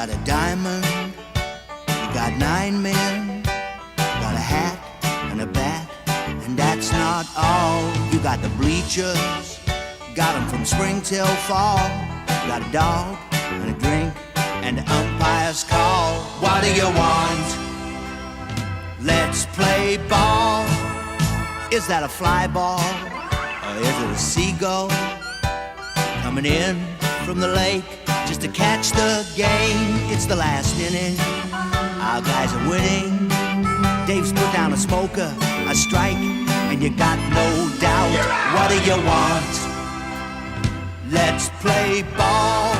got a diamond, you got 9 men, you got a hat and a bat, and that's not all. You got the bleachers, got 'em from spring till fall. You got a dog and a drink and the umpire's call. What do you want? Let's play ball. Is that a fly ball or is it a seagull coming in from the lake just to catch the game? It's the last inning, our guys are winning. Dave's put down a smoker, a strike, and you got no doubt. What do you want? Let's play ball.